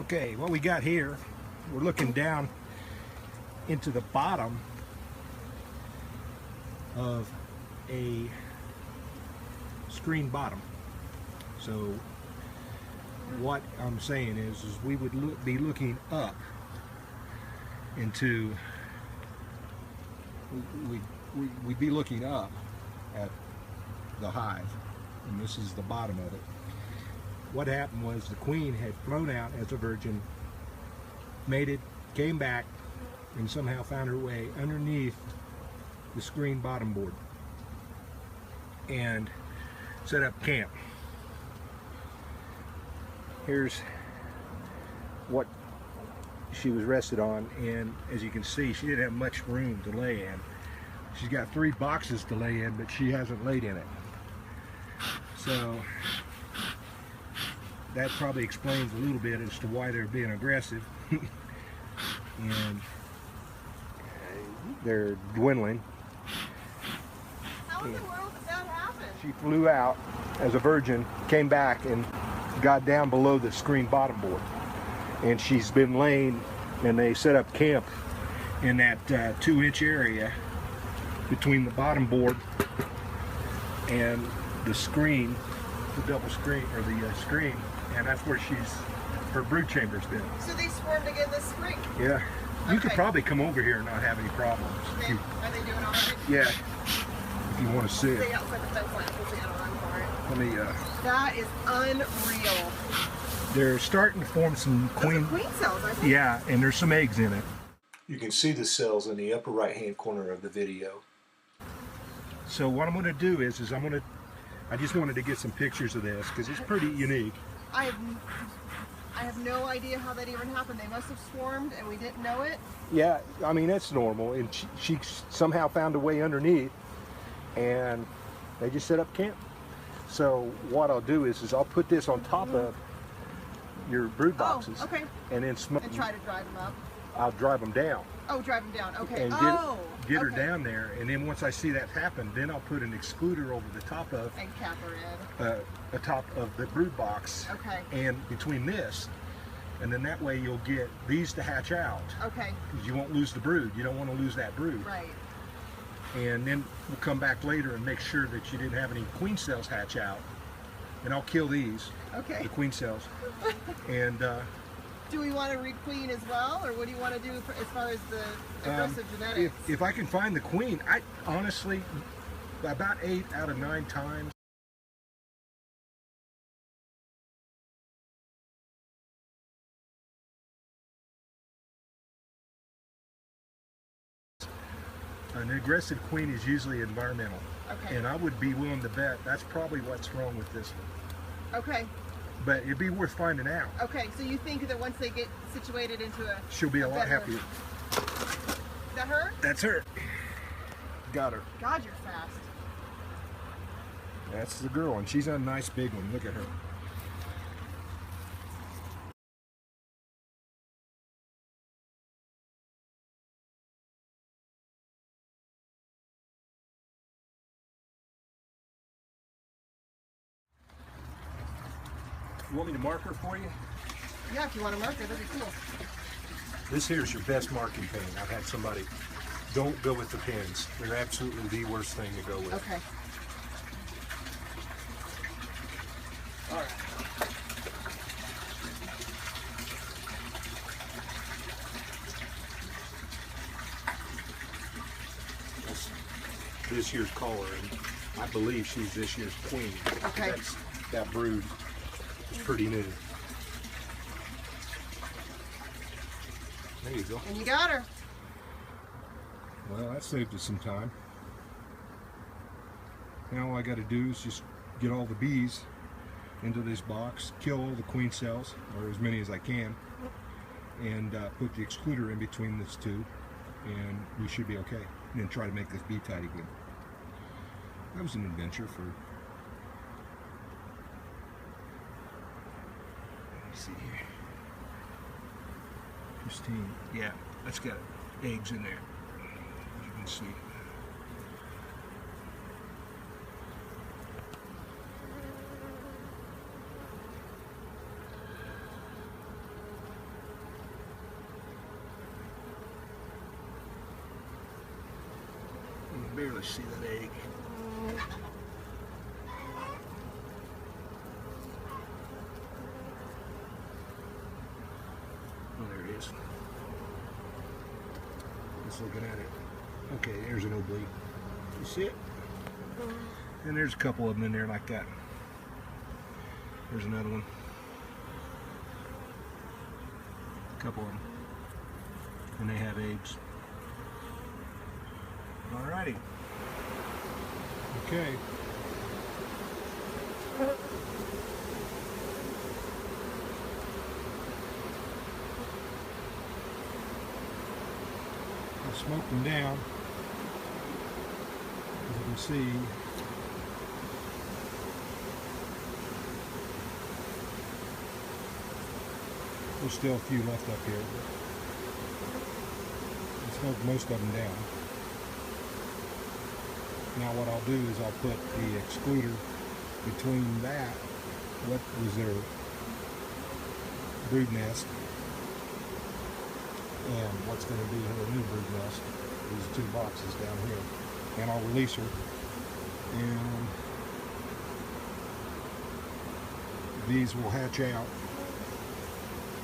Okay, what we got here, we're looking down into the bottom of a screen bottom. So what I'm saying is we would be looking up into, we'd be looking up at the hive, and this is the bottom of it. What happened was the queen had flown out as a virgin, mated, came back, and somehow found her way underneath the screen bottom board and set up camp. Here's what she was rested on, and as you can see, she didn't have much room to lay in. She's got 3 boxes to lay in, but she hasn't laid in it. So that probably explains a little bit as to why they're being aggressive. And they're dwindling. How in the world did that happen? She flew out as a virgin, came back, and got down below the screen bottom board. And she's been laying, and they set up camp in that 2-inch area between the bottom board and the screen, the double screen, or the screen, and that's where her brood chamber's been. So they swarmed again this spring? Yeah. You could Okay. probably come over here and not have any problems. Okay. Are they doing all right? Yeah. If you want to see it. Stay outside the fence line. We'll see how to run for it. Let me, That is unreal. they're starting to form some Those are queen cells, I think. Yeah, and there's some eggs in it. You can see the cells in the upper right hand corner of the video. So what I'm going to do is I just wanted to get some pictures of this because it's pretty unique. I have no idea how that even happened. They must have swarmed and we didn't know it. Yeah, I mean, that's normal. And she somehow found a way underneath, and they just set up camp. So what I'll do is I'll put this on top of your brood boxes. Oh, okay. And then And try to drive them up. I'll drive them down. Oh, drive them down. Okay. And get her okay. down there, and then once I see that happen, then I'll put an excluder over the top of And cap her in. the top of the brood box. Okay. And between this, and then that way you'll get these to hatch out. Okay. Because you won't lose the brood. You don't want to lose that brood. Right. And then we'll come back later and make sure that you didn't have any queen cells hatch out. And I'll kill these, Okay. the queen cells. And do we want to requeen as well, or what do you want to do as far as the aggressive genetics? if I can find the queen, I honestly, about 8 out of 9 times. An aggressive queen is usually environmental. Okay. And I would be willing to bet that's probably what's wrong with this one. Okay. But it'd be worth finding out. Okay, so you think that once they get situated into a... She'll be a lot better- happier. Is that her? That's her. Got her. God, you're fast. That's the girl, and she's a nice big one. Look at her. You want me to mark her for you? Yeah, if you want to mark her, that'd be cool. This here's your best marking pen. I've had somebody, don't go with the pens. They're absolutely the worst thing to go with. Okay. All right. That's this year's caller, and I believe she's this year's queen. Okay. That brood is pretty new. There you go. And you got her. Well, that saved us some time. Now all I got to do is just get all the bees into this box, kill all the queen cells, or as many as I can, and put the excluder in between these two, and we should be okay. And then try to make this bee tight again. That was an adventure for... Let me see here. Christine, yeah, that's got eggs in there, as you can see. barely see that egg. Oh, there it is. Just looking at it. Okay, there's an oblique. You see it? And there's a couple of them in there like that. There's another one. A couple of them. And they have eggs. Alrighty. Okay. I'll smoke them down. As you can see, there's still a few left up here. I smoked most of them down. Now what I'll do is I'll put the excluder between that, what was their brood nest, and what's going to be her new brood nest, these two boxes down here. And I'll release her. And these will hatch out.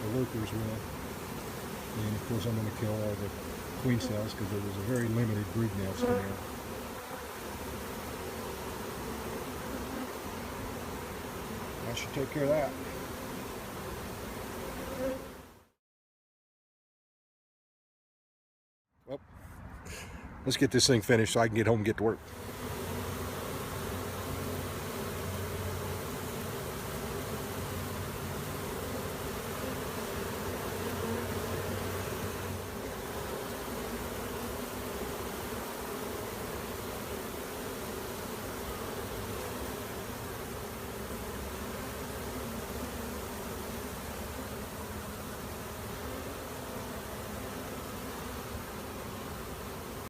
The workers will. And of course I'm going to kill all the queen cells because there was a very limited brood nest in there. That should take care of that. Well, let's get this thing finished so I can get home and get to work.